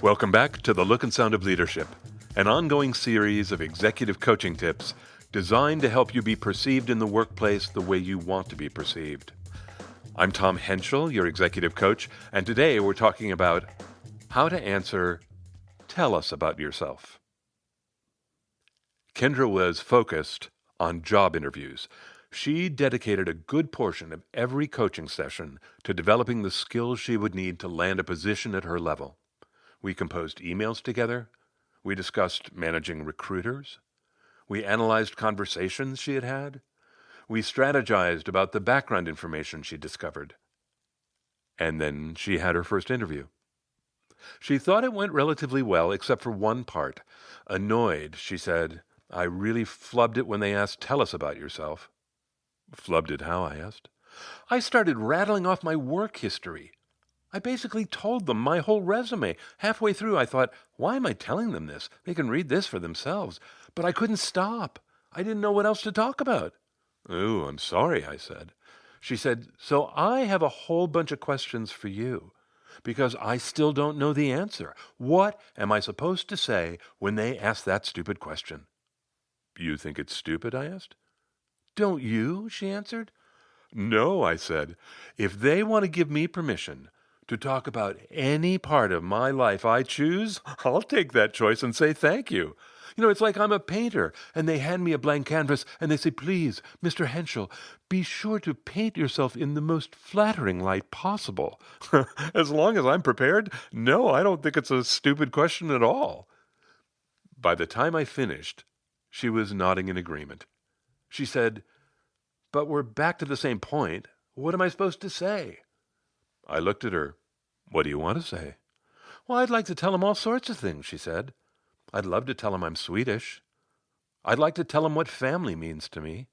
Welcome back to The Look and Sound of Leadership, an ongoing series of executive coaching tips designed to help you be perceived in the workplace the way you want to be perceived. I'm Tom Henschel, your executive coach, and today we're talking about how to answer, "Tell us about yourself." Kendra was focused on job interviews. She dedicated a good portion of every coaching session to developing the skills she would need to land a position at her level. We composed emails together. We discussed managing recruiters. We analyzed conversations she had had. We strategized about the background information she discovered. And then she had her first interview. She thought it went relatively well, except for one part. Annoyed, she said, "I really flubbed it when they asked, 'Tell us about yourself.'" "Flubbed it how?" I asked. "I started rattling off my work history. I basically told them my whole resume. Halfway through, I thought, why am I telling them this? They can read this for themselves. But I couldn't stop. I didn't know what else to talk about." "Oh, I'm sorry," I said. She said, "So I have a whole bunch of questions for you, because I still don't know the answer. What am I supposed to say when they ask that stupid question?" "You think it's stupid?" I asked. "Don't you?" she answered. "No," I said. "If they want to give me permission to talk about any part of my life I choose, I'll take that choice and say thank you. It's like I'm a painter and they hand me a blank canvas and they say, 'Please, Mr. Henschel, be sure to paint yourself in the most flattering light possible.' As long as I'm prepared, no, I don't think it's a stupid question at all." By the time I finished, she was nodding in agreement. She said, "But we're back to the same point. What am I supposed to say?" I looked at her. "What do you want to say?" "Well, I'd like to tell them all sorts of things," she said. "I'd love to tell them I'm Swedish. I'd like to tell them what family means to me.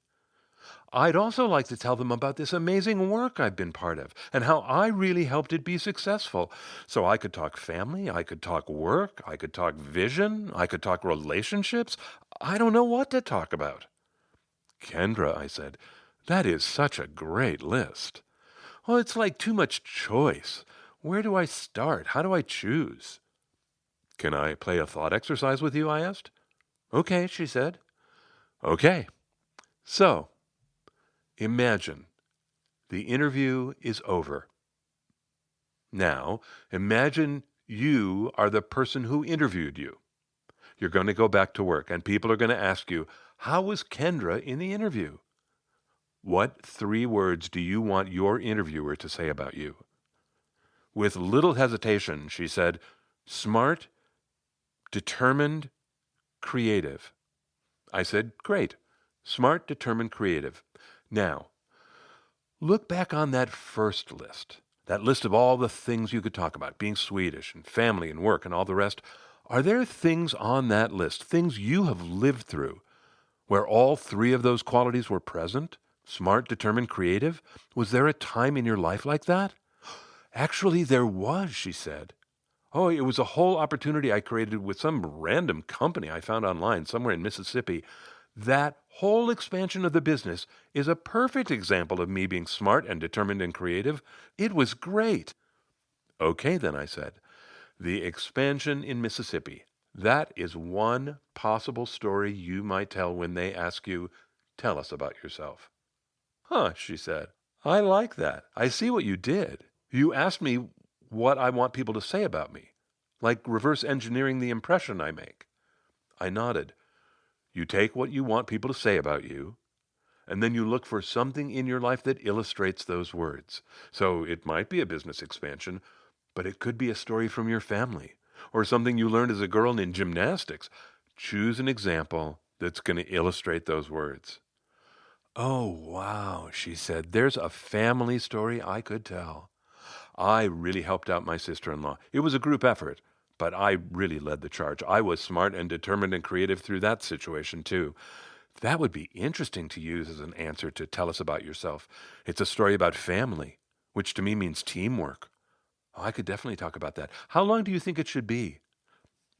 I'd also like to tell them about this amazing work I've been part of and how I really helped it be successful. So I could talk family, I could talk work, I could talk vision, I could talk relationships. I don't know what to talk about." "Kendra," I said, "that is such a great list." "Well, it's like too much choice. Where do I start? How do I choose?" "Can I play a thought exercise with you?" I asked. "Okay," she said. "Okay. So, imagine the interview is over. Now, imagine you are the person who interviewed you. You're going to go back to work, and people are going to ask you, 'How was Kendra in the interview?' What 3 words do you want your interviewer to say about you?" With little hesitation, she said, "Smart, determined, creative." I said, "Great. Smart, determined, creative. Now, look back on that first list, that list of all the things you could talk about, being Swedish and family and work and all the rest. Are there things on that list, things you have lived through, where all 3 of those qualities were present? Smart, determined, creative? Was there a time in your life like that?" "Actually, there was," she said. "Oh, it was a whole opportunity I created with some random company I found online somewhere in Mississippi. That whole expansion of the business is a perfect example of me being smart and determined and creative. It was great." "Okay, then," I said. "The expansion in Mississippi. That is one possible story you might tell when they ask you, 'Tell us about yourself.'" "Huh," she said. "I like that. I see what you did. You asked me what I want people to say about me, like reverse engineering the impression I make." I nodded. "You take what you want people to say about you, and then you look for something in your life that illustrates those words. So it might be a business expansion, but it could be a story from your family, or something you learned as a girl in gymnastics. Choose an example that's going to illustrate those words." "Oh, wow," she said. "There's a family story I could tell. I really helped out my sister-in-law. It was a group effort, but I really led the charge. I was smart and determined and creative through that situation, too. That would be interesting to use as an answer to 'Tell us about yourself.' It's a story about family, which to me means teamwork. Oh, I could definitely talk about that. How long do you think it should be?"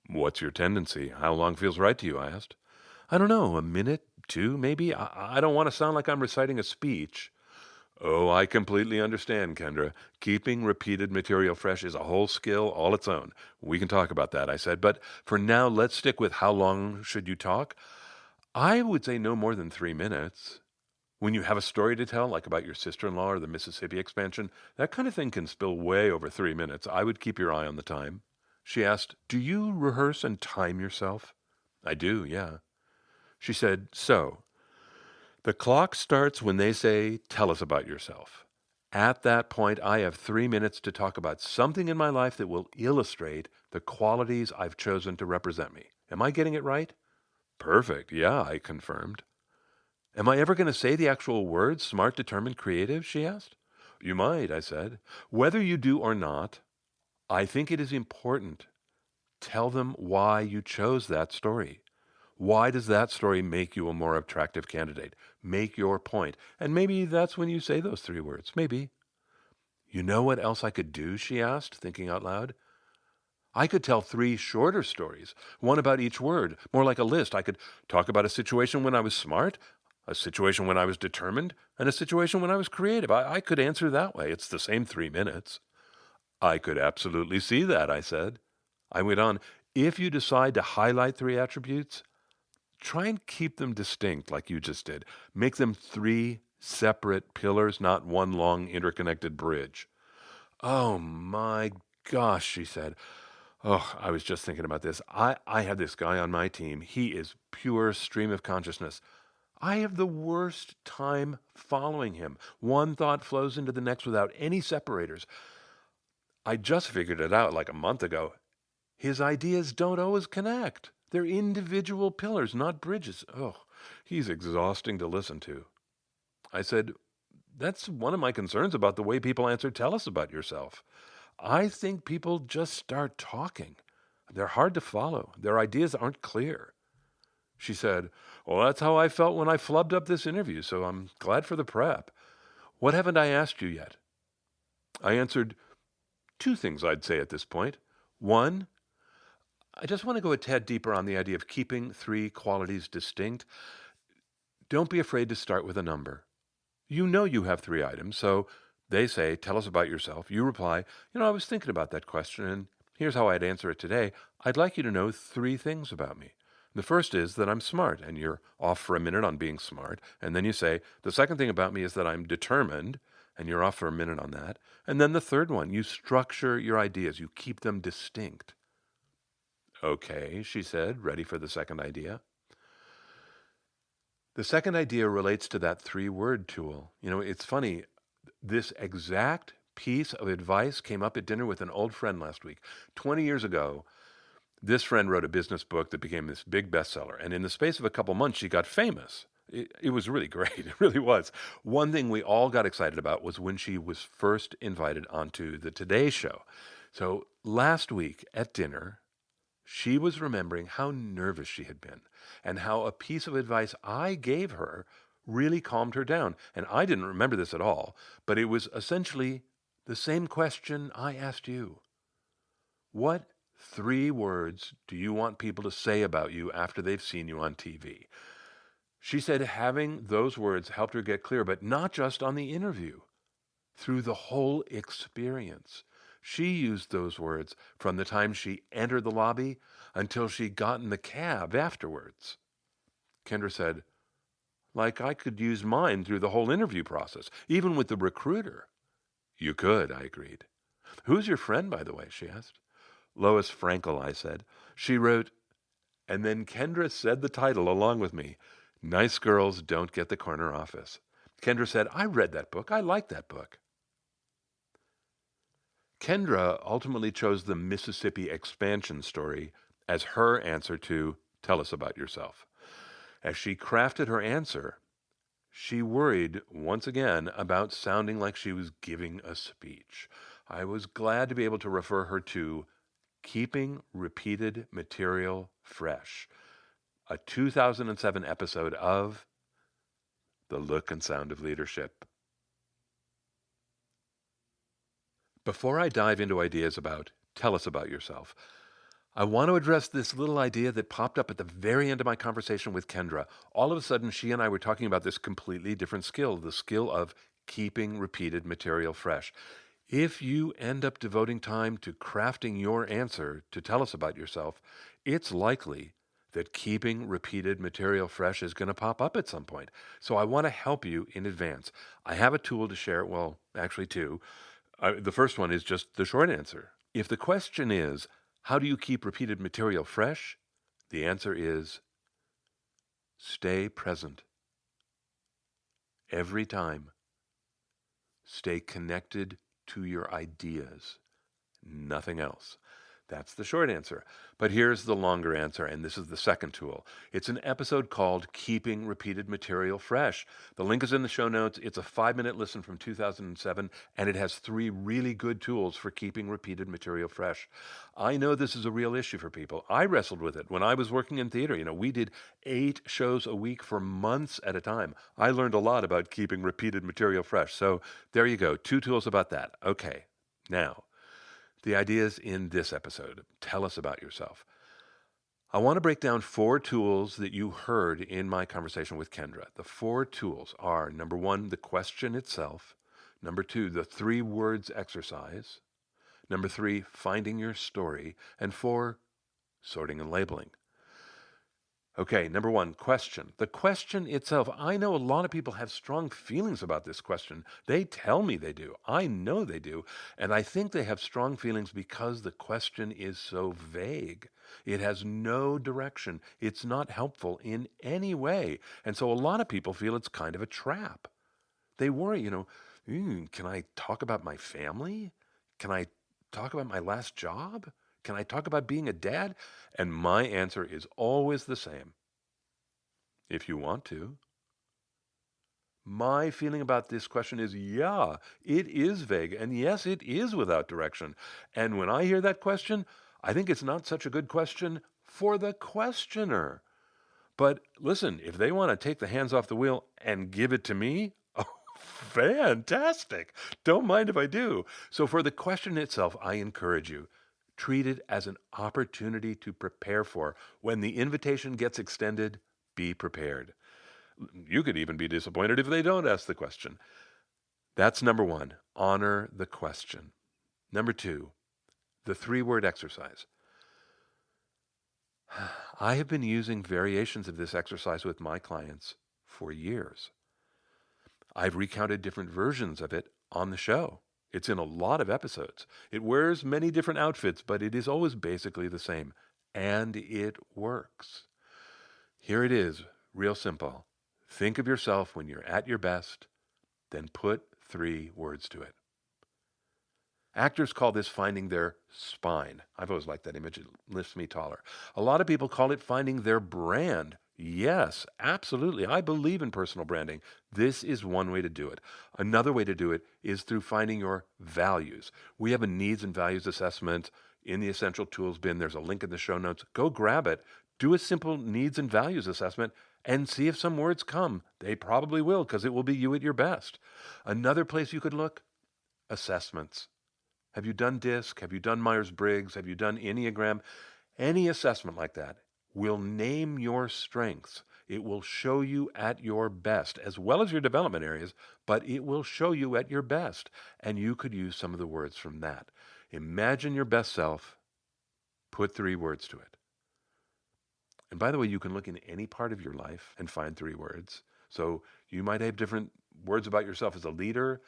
"What's your tendency? How long feels right to you?" I asked. "I don't know, a minute, 2, maybe. I don't want to sound like I'm reciting a speech." Oh, I completely understand, Kendra. Keeping repeated material fresh is a whole skill all its own. We can talk about that, I said. But for now, let's stick with how long should you talk? I would say no more than 3 minutes. When you have a story to tell, like about your sister-in-law or the Mississippi expansion, that kind of thing can spill way over 3 minutes. I would keep your eye on the time. She asked, "Do you rehearse and time yourself?" I do, yeah. She said, "So, the clock starts when they say, 'Tell us about yourself.' At that point, I have 3 minutes to talk about something in my life that will illustrate the qualities I've chosen to represent me. Am I getting it right?" "Perfect, yeah," I confirmed. "Am I ever going to say the actual words, smart, determined, creative?" she asked. "You might," I said. "Whether you do or not, I think it is important. Tell them why you chose that story. Why does that story make you a more attractive candidate? Make your point. And maybe that's when you say those 3 words. Maybe." "You know what else I could do?" she asked, thinking out loud. "I could tell 3 shorter stories, one about each word, more like a list. I could talk about a situation when I was smart, a situation when I was determined, and a situation when I was creative. I could answer that way. It's the same 3 minutes." "I could absolutely see that," I said. I went on, "If you decide to highlight 3 attributes, try and keep them distinct like you just did. Make them 3 separate pillars, not one long interconnected bridge." "Oh my gosh," she said. "Oh, I was just thinking about this. I have this guy on my team. He is pure stream of consciousness. I have the worst time following him. One thought flows into the next without any separators. I just figured it out like a month ago. His ideas don't always connect. They're individual pillars, not bridges. Oh, he's exhausting to listen to." I said, "That's one of my concerns about the way people answer 'Tell us about yourself.' I think people just start talking. They're hard to follow. Their ideas aren't clear." She said, "Well, that's how I felt when I flubbed up this interview, so I'm glad for the prep. What haven't I asked you yet?" I answered, 2 things I'd say at this point. One, I just want to go a tad deeper on the idea of keeping 3 qualities distinct. Don't be afraid to start with a number. You know you have 3 items, so they say, "Tell us about yourself." You reply, "I was thinking about that question, and here's how I'd answer it today. I'd like you to know 3 things about me. The first is that I'm smart," and you're off for a minute on being smart. And then you say, "The second thing about me is that I'm determined," and you're off for a minute on that. And then the third one, you structure your ideas. You keep them distinct. "Okay," she said, ready for the second idea. The second idea relates to that 3-word tool. It's funny. This exact piece of advice came up at dinner with an old friend last week. 20 years ago, this friend wrote a business book that became this big bestseller. And in the space of a couple months, she got famous. It was really great. It really was. One thing we all got excited about was when she was first invited onto the Today Show. So last week at dinner, she was remembering how nervous she had been and how a piece of advice I gave her really calmed her down. And I didn't remember this at all, but it was essentially the same question I asked you. What 3 words do you want people to say about you after they've seen you on TV? She said having those words helped her get clear, but not just on the interview, through the whole experience. She used those words from the time she entered the lobby until she got in the cab afterwards. Kendra said, "Like I could use mine through the whole interview process, even with the recruiter." "You could," I agreed. "Who's your friend, by the way?" she asked. "Lois Frankel," I said. She wrote, and then Kendra said the title along with me, "Nice Girls Don't Get the Corner Office." Kendra said, "I read that book. I like that book." Kendra ultimately chose the Mississippi expansion story as her answer to "Tell us about yourself." As she crafted her answer, she worried once again about sounding like she was giving a speech. I was glad to be able to refer her to Keeping Repeated Material Fresh, a 2007 episode of The Look and Sound of Leadership. Before I dive into ideas about "Tell us about yourself," I want to address this little idea that popped up at the very end of my conversation with Kendra. All of a sudden, she and I were talking about this completely different skill, the skill of keeping repeated material fresh. If you end up devoting time to crafting your answer to tell us about yourself, it's likely that keeping repeated material fresh is going to pop up at some point. So I want to help you in advance. I have a tool to share, well, actually two. The first one is just the short answer. If the question is, how do you keep repeated material fresh? The answer is, stay present. Every time, stay connected to your ideas. Nothing else. That's the short answer. But here's the longer answer, and this is the second tool. It's an episode called Keeping Repeated Material Fresh. The link is in the show notes. It's a 5-minute listen from 2007, and it has 3 really good tools for keeping repeated material fresh. I know this is a real issue for people. I wrestled with it when I was working in theater. We did 8 shows a week for months at a time. I learned a lot about keeping repeated material fresh. So there you go. 2 tools about that. Okay, now, the ideas in this episode. Tell us about yourself. I want to break down 4 tools that you heard in my conversation with Kendra. The 4 tools are, number 1, the question itself. Number 2, the 3 words exercise. Number 3, finding your story. And 4, sorting and labeling. Okay, number 1, question. The question itself, I know a lot of people have strong feelings about this question. They tell me they do. I know they do. And I think they have strong feelings because the question is so vague. It has no direction. It's not helpful in any way. And so a lot of people feel it's kind of a trap. They worry, can I talk about my family? Can I talk about my last job? Can I talk about being a dad? And my answer is always the same. If you want to. My feeling about this question is, yeah, it is vague. And yes, it is without direction. And when I hear that question, I think it's not such a good question for the questioner. But listen, if they want to take the hands off the wheel and give it to me, oh, fantastic. Don't mind if I do. So for the question itself, I encourage you. Treat it as an opportunity to prepare for. When the invitation gets extended, be prepared. You could even be disappointed if they don't ask the question. That's number 1. Honor the question. Number 2, the 3-word exercise. I have been using variations of this exercise with my clients for years. I've recounted different versions of it on the show. It's in a lot of episodes. It wears many different outfits, but it is always basically the same. And it works. Here it is, real simple. Think of yourself when you're at your best, then put 3 words to it. Actors call this finding their spine. I've always liked that image. It lifts me taller. A lot of people call it finding their brand. Yes, absolutely. I believe in personal branding. This is one way to do it. Another way to do it is through finding your values. We have a needs and values assessment in the Essential Tools bin. There's a link in the show notes. Go grab it. Do a simple needs and values assessment and see if some words come. They probably will, because it will be you at your best. Another place you could look, assessments. Have you done DISC? Have you done Myers-Briggs? Have you done Enneagram? Any assessment like that will name your strengths. It will show you at your best, as well as your development areas, but it will show you at your best. And you could use some of the words from that. Imagine your best self. Put 3 words to it. And by the way, you can look in any part of your life and find 3 words. So you might have different words about yourself as a leader,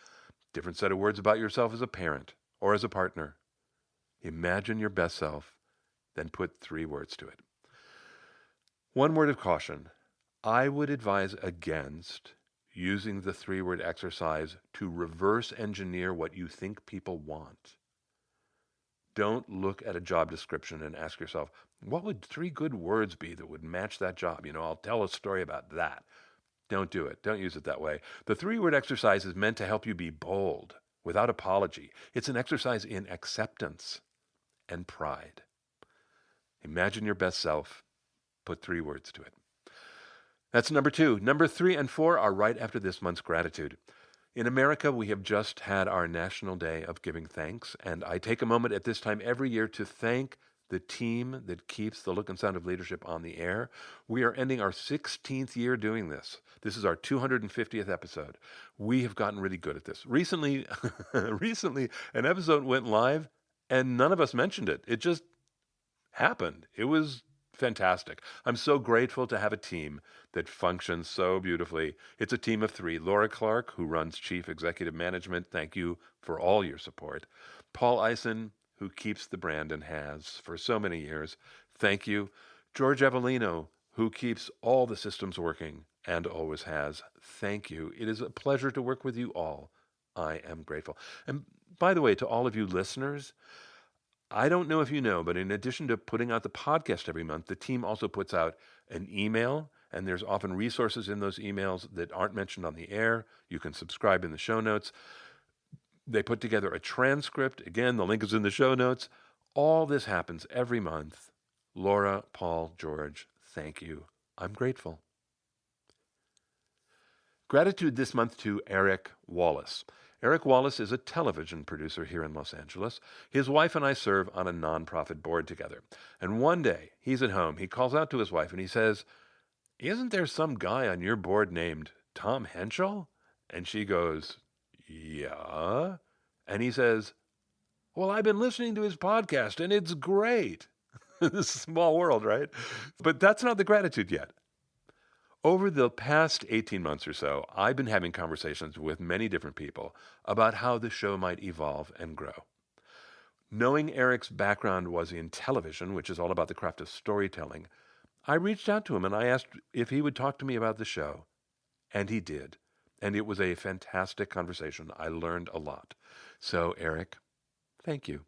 different set of words about yourself as a parent or as a partner. Imagine your best self, then put 3 words to it. One word of caution. I would advise against using the 3-word exercise to reverse engineer what you think people want. Don't look at a job description and ask yourself, what would 3 good words be that would match that job? I'll tell a story about that. Don't do it. Don't use it that way. The 3-word exercise is meant to help you be bold, without apology. It's an exercise in acceptance and pride. Imagine your best self. Put 3 words to it. That's number 2. Number 3 and 4 are right after this month's gratitude. In America, we have just had our National Day of Giving Thanks, and I take a moment at this time every year to thank the team that keeps the look and sound of leadership on the air. We are ending our 16th year doing this. This is our 250th episode. We have gotten really good at this. Recently, an episode went live and none of us mentioned it. It just happened. It was fantastic. I'm so grateful to have a team that functions so beautifully. It's a team of three. Laura Clark, who runs Chief Executive Management. Thank you for all your support. Paul Eisen, who keeps the brand and has for so many years. Thank you. George Avellino, who keeps all the systems working and always has. Thank you. It is a pleasure to work with you all. I am grateful. And by the way, to all of you listeners, I don't know if you know, but in addition to putting out the podcast every month, the team also puts out an email, and there's often resources in those emails that aren't mentioned on the air. You can subscribe in the show notes. They put together a transcript. Again, the link is in the show notes. All this happens every month. Laura, Paul, George, thank you. I'm grateful. Gratitude this month to Eric Wallace. Eric Wallace is a television producer here in Los Angeles. His wife and I serve on a nonprofit board together. And one day, he's at home. He calls out to his wife and he says, "Isn't there some guy on your board named Tom Henschel?" And she goes, "Yeah." And he says, "Well, I've been listening to his podcast and it's great." This is a small world, right? But that's not the gratitude yet. Over the past 18 months or so, I've been having conversations with many different people about how the show might evolve and grow. Knowing Eric's background was in television, which is all about the craft of storytelling, I reached out to him and I asked if he would talk to me about the show. And he did. And it was a fantastic conversation. I learned a lot. So, Eric, thank you.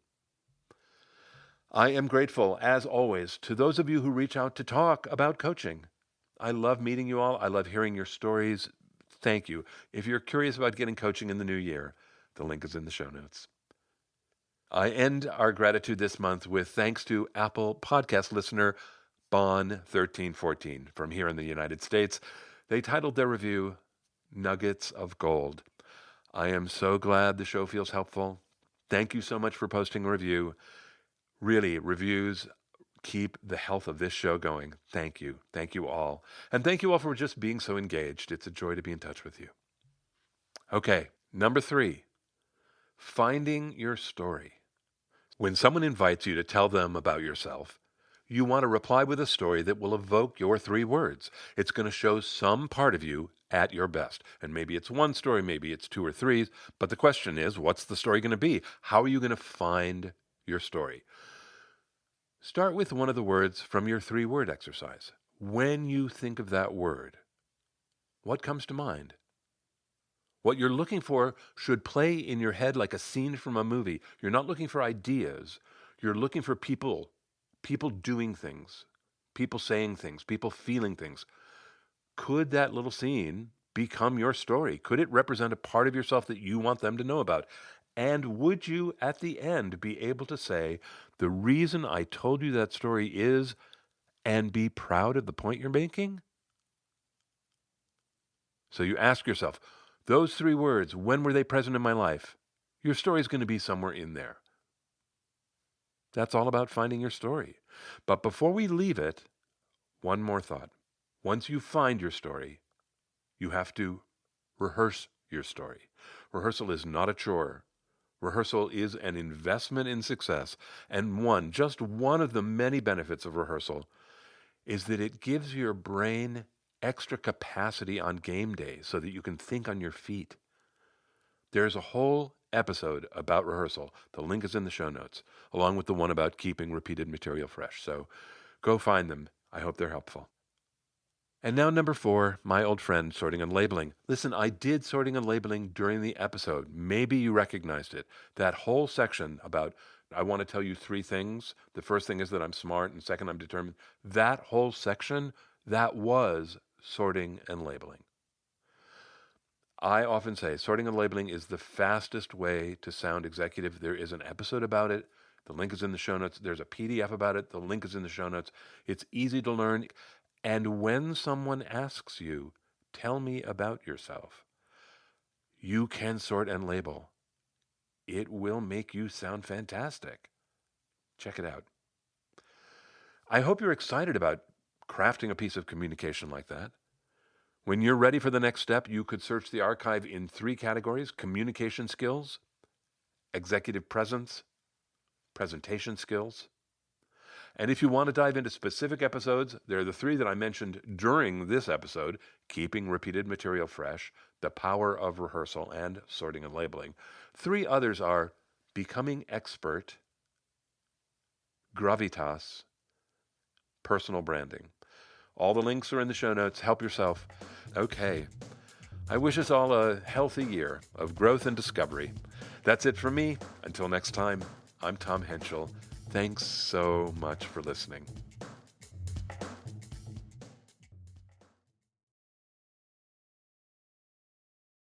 I am grateful, as always, to those of you who reach out to talk about coaching. I love meeting you all. I love hearing your stories. Thank you. If you're curious about getting coaching in the new year, the link is in the show notes. I end our gratitude this month with thanks to Apple podcast listener Bon1314 from here in the United States. They titled their review, Nuggets of Gold. I am so glad the show feels helpful. Thank you so much for posting a review. Really, reviews keep the health of this show going. Thank you. Thank you all. And thank you all for just being so engaged. It's a joy to be in touch with you. Okay, number 3, finding your story. When someone invites you to tell them about yourself, you want to reply with a story that will evoke your 3 words. It's going to show some part of you at your best. And maybe it's one story, maybe it's 2 or 3. But the question is, what's the story going to be? How are you going to find your story? Start with one of the words from your 3-word exercise. When you think of that word, what comes to mind? What you're looking for should play in your head like a scene from a movie. You're not looking for ideas. You're looking for people doing things, people saying things, people feeling things. Could that little scene become your story? Could it represent a part of yourself that you want them to know about? And would you, at the end, be able to say, the reason I told you that story is, and be proud of the point you're making? So you ask yourself, those 3 words, when were they present in my life? Your story is going to be somewhere in there. That's all about finding your story. But before we leave it, one more thought. Once you find your story, you have to rehearse your story. Rehearsal is not a chore. Rehearsal is an investment in success, and just one of the many benefits of rehearsal is that it gives your brain extra capacity on game day so that you can think on your feet. There's a whole episode about rehearsal. The link is in the show notes, along with the one about keeping repeated material fresh. So go find them. I hope they're helpful. And now number 4, my old friend, sorting and labeling. Listen, I did sorting and labeling during the episode. Maybe you recognized it. That whole section about, I want to tell you 3 things. The first thing is that I'm smart, and second, I'm determined. That whole section, that was sorting and labeling. I often say sorting and labeling is the fastest way to sound executive. There is an episode about it. The link is in the show notes. There's a PDF about it. The link is in the show notes. It's easy to learn. And when someone asks you, tell me about yourself, you can sort and label. It will make you sound fantastic. Check it out. I hope you're excited about crafting a piece of communication like that. When you're ready for the next step, you could search the archive in 3 categories: communication skills, executive presence, presentation skills. And if you want to dive into specific episodes, there are the 3 that I mentioned during this episode: keeping repeated material fresh, the power of rehearsal, and sorting and labeling. 3 others are becoming expert, gravitas, personal branding. All the links are in the show notes. Help yourself. Okay. I wish us all a healthy year of growth and discovery. That's it from me. Until next time, I'm Tom Henschel. Thanks so much for listening.